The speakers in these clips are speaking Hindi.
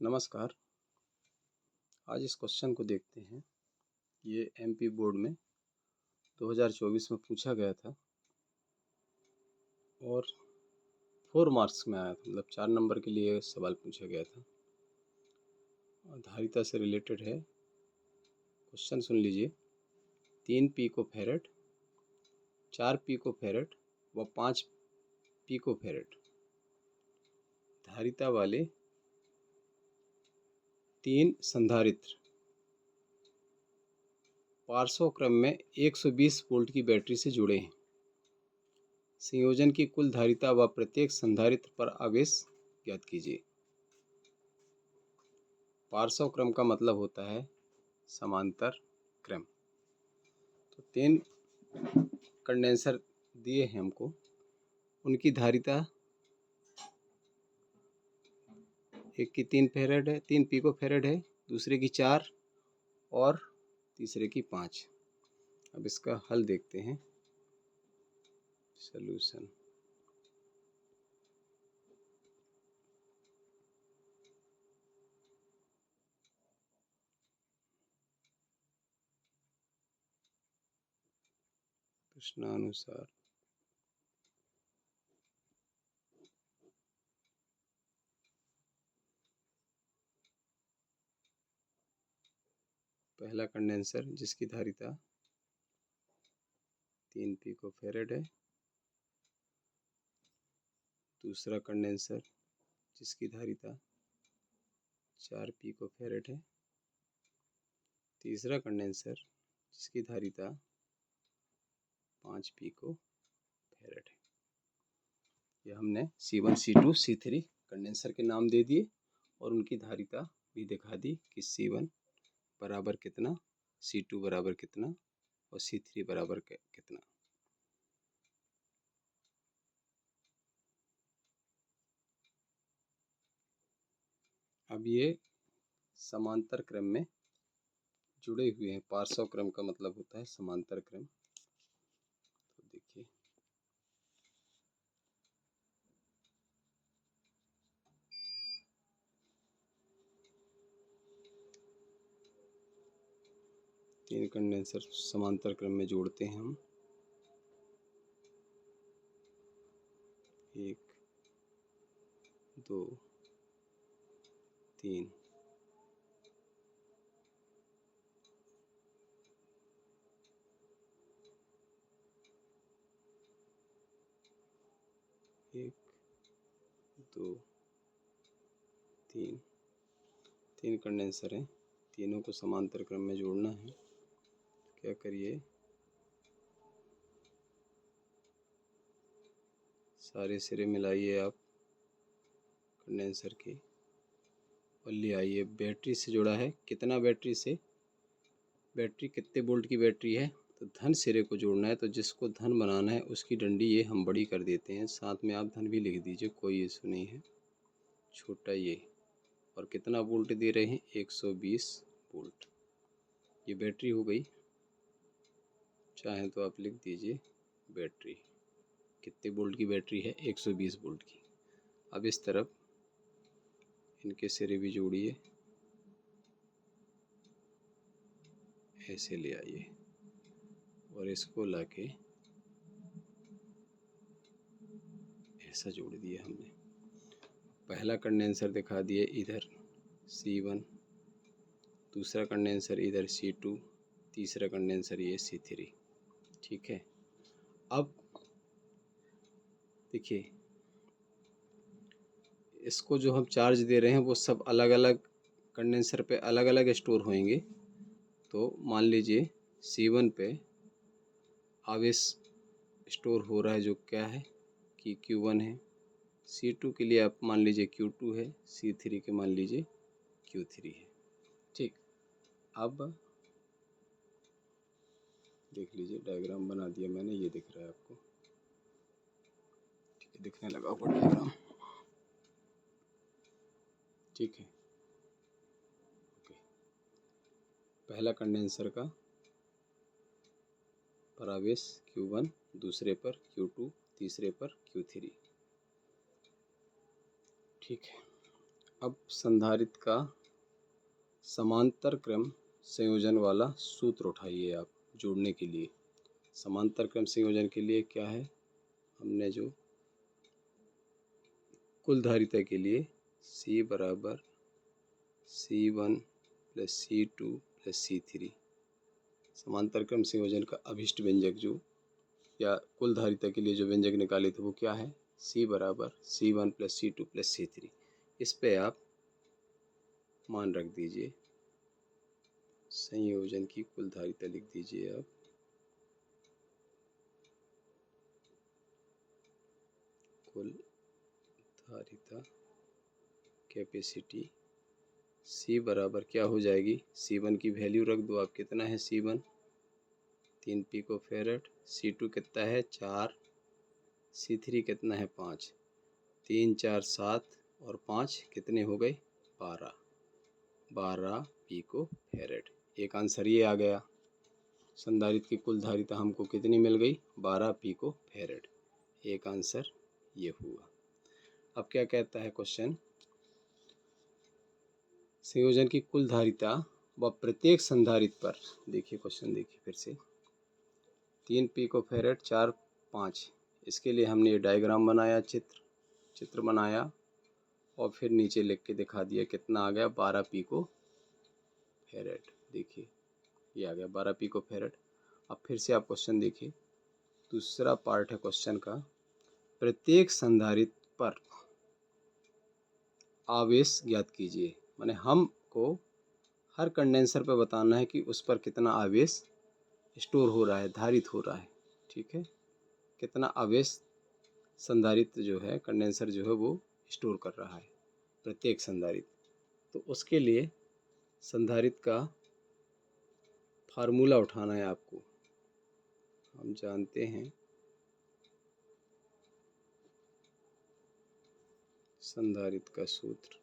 नमस्कार। आज इस क्वेश्चन को देखते हैं। ये एमपी बोर्ड में 2024 में पूछा गया था और 4 मार्क्स में आया था, मतलब 4 नंबर के लिए सवाल पूछा गया था और धारिता से रिलेटेड है। क्वेश्चन सुन लीजिए। 3 पिको फैरेड, 4 पिको फैरेड व 5 पिको फैरेड धारिता वाले 3 संधारित्र पार्श्व क्रम में 120 वोल्ट की बैटरी से जुड़े हैं। संयोजन की कुल धारिता व प्रत्येक संधारित्र पर आवेश ज्ञात कीजिए। पार्श्व क्रम का मतलब होता है समांतर क्रम। तो 3 कंडेंसर दिए हैं हमको, उनकी धारिता एक की 3 फैरेड है, 3 पिको फैरेड है, दूसरे की 4 और तीसरे की 5। अब इसका हल देखते हैं। सॉल्यूशन। प्रश्नानुसार पहला कंडेंसर जिसकी धारिता 3 पिको फैरेड है, दूसरा कंडेंसर जिसकी धारिता 4 पिको फैरेड है, तीसरा कंडेंसर जिसकी धारिता 5 पिको फैरेड है। ये हमने C1, C2, C3 कंडेंसर के नाम दे दिए और उनकी धारिता भी दिखा दी कि C1 बराबर कितना, C2 बराबर कितना और C3 बराबर कितना। अब ये समांतर क्रम में जुड़े हुए हैं। पार्श्व क्रम का मतलब होता है समांतर क्रम। तो देखिए, तीन कंडेंसर समांतर क्रम में जोड़ते हैं हम। 1 2 3। एक, दो, तीन। 3 कंडेंसर हैं, तीनों को समांतर क्रम में जोड़ना है। क्या करिए, सारे सिरे मिलाइए आप कंडेंसर के और ले आइए। बैटरी से जुड़ा है, कितना बैटरी से, बैटरी कितने वोल्ट की बैटरी है, तो धन सिरे को जोड़ना है। तो जिसको धन बनाना है उसकी डंडी ये हम बड़ी कर देते हैं, साथ में आप धन भी लिख दीजिए, कोई इशू नहीं है। छोटा ये, और कितना वोल्ट दे रहे हैं, 120 वोल्ट। ये बैटरी हो गई। चाहें तो आप लिख दीजिए बैटरी कितने वोल्ट की बैटरी है, 120 वोल्ट की। अब इस तरफ इनके सिरे भी जोड़िए, ऐसे ले आइए और इसको लाके ऐसा जोड़ दिया हमने। पहला कंडेंसर दिखा दिए इधर C1, दूसरा कंडेंसर इधर C2, तीसरा कंडेंसर ये C3। ठीक है। अब देखिए, इसको जो हम चार्ज दे रहे हैं वो सब अलग अलग कंडेंसर पे अलग अलग स्टोर होंगे। तो मान लीजिए C1 पे आवेश स्टोर हो रहा है, जो क्या है कि Q1 है। C2 के लिए आप मान लीजिए Q2 है, C3 के मान लीजिए Q3 है। ठीक। अब देख लीजिए, डायग्राम बना दिया मैंने, ये दिख रहा है आपको। ठीक है, दिखने लगा होगा डायग्राम। ठीक है, ओके। पहला कंडेंसर का पर आवेश Q1, दूसरे पर Q2, तीसरे पर Q3। ठीक है। अब संधारित्र का समांतर क्रम संयोजन वाला सूत्र उठाइए आप जोड़ने के लिए। समांतर क्रम संयोजन के लिए क्या है, हमने जो कुल धारिता के लिए C बराबर C1 plus C2 plus C3 समांतर क्रम संयोजन का अभिष्ट व्यंजक जो या कुल धारिता के लिए जो व्यंजक निकाले थे वो क्या है, C बराबर C1 plus C2 plus C3। इस पे आप मान रख दीजिए, संयोजन की कुल धारिता लिख दीजिए आप। कुल धारिता कैपेसिटी C बराबर क्या हो जाएगी, C1 की वैल्यू रख दो आप, कितना है C1 3 पिको फेरेड, C2 कितना है 4, C3 कितना है 5, 3 4 7 और 5 कितने हो गए 12 पिको फेरेड। एक आंसर ये आ गया, संधारित्र की कुल धारिता हमको कितनी मिल गई 12 पिको फेरेड। एक आंसर ये हुआ। अब क्या कहता है क्वेश्चन, संयोजन की कुल धारिता व प्रत्येक संधारित्र पर, देखिए क्वेश्चन देखिए फिर से, 3 पिको फेरेड 4 5, इसके लिए हमने ये डायग्राम बनाया, चित्र बनाया और फिर नीचे लिख के दिखा दिया कितना आ गया 12 पिको फेरेड। देखिए ये आ गया 12 पिको फेरेड। अब फिर से आप क्वेश्चन देखिए, दूसरा पार्ट है क्वेश्चन का, प्रत्येक संधारित्र पर आवेश ज्ञात कीजिए। माने हमको हर कंडेंसर पे बताना है कि उस पर कितना आवेश स्टोर हो रहा है, धारित हो रहा है। ठीक है, कितना आवेश संधारित्र जो है, कंडेंसर जो है वो स्टोर कर रहा है प्रत्येक संधारित्र। तो उसके लिए संधारित्र का फार्मूला उठाना है आपको। हम जानते हैं संधारित्र का सूत्र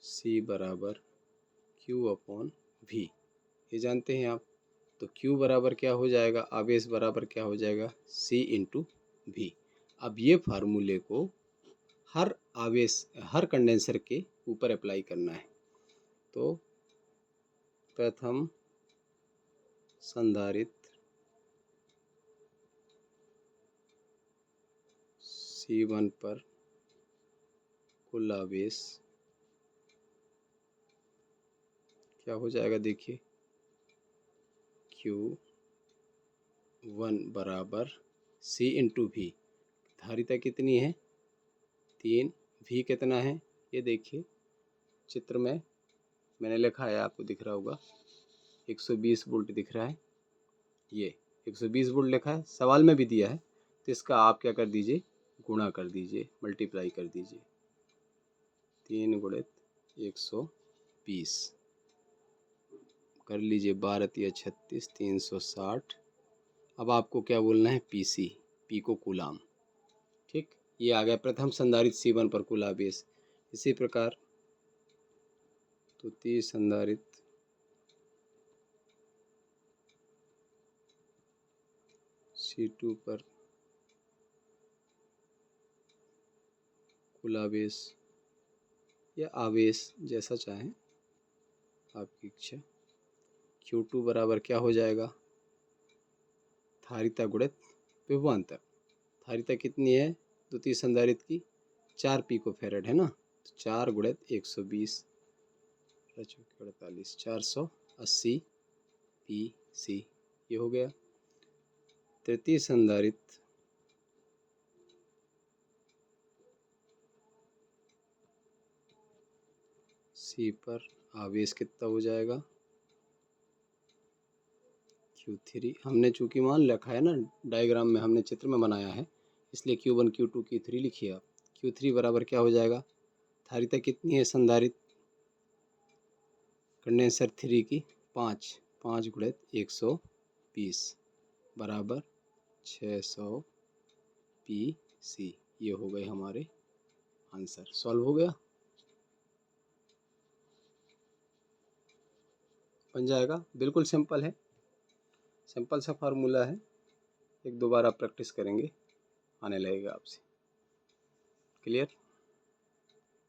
C बराबर Q अपॉन V, ये जानते हैं आप। तो Q बराबर क्या हो जाएगा, आवेश बराबर क्या हो जाएगा C इंटू V। अब ये फार्मूले को हर आवेश, हर कंडेंसर के ऊपर अप्लाई करना है। तो प्रथम संधारित्र C1 पर कुल आवेश क्या हो जाएगा, देखिए Q1 बराबर C इंटू V। धारिता कितनी है 3, V कितना है ये देखिए चित्र में मैंने लिखा है, आपको दिख रहा होगा 120 वोल्ट दिख रहा है, ये 120 वोल्ट लिखा है, सवाल में भी दिया है। तो इसका आप क्या कर दीजिए, गुणा कर दीजिए, मल्टीप्लाई कर दीजिए, 3 गुणित 120 कर लीजिए, 12 तिया 36 360। अब आपको क्या बोलना है PC, पिको कूलाम। ठीक, ये आ गया प्रथम संधारित्र C1 पर कुल आवेश। इसी प्रकार द्वितीय संधारित्र C2 पर कुल आवेश या आवेश जैसा चाहें आपकी इच्छा। Q2 बराबर क्या हो जाएगा, धारिता गुणित विभवांतर। धारिता कितनी है द्वितीय संधारित्र की 4 पिको फेरेड है ना, तो 4 गुणित 120 48 480 PC, ये हो गया। तृतीय संधारित्र C पर आवेश कितना हो जाएगा Q3। हमने चूंकि मान रखा है ना, डायग्राम में हमने चित्र में बनाया है, इसलिए Q1 Q2 Q3 लिखिए आप। Q3 बराबर क्या हो जाएगा, धारिता कितनी है संधारित्र कंडेंसर 3 की 5 गुणित 120 बराबर 600 PC। ये हो गए हमारे आंसर। सॉल्व हो गया, बन जाएगा, बिल्कुल सिंपल है, सिंपल सा फार्मूला है। एक दो बार आप प्रैक्टिस करेंगे, आने लगेगा आपसे। क्लियर।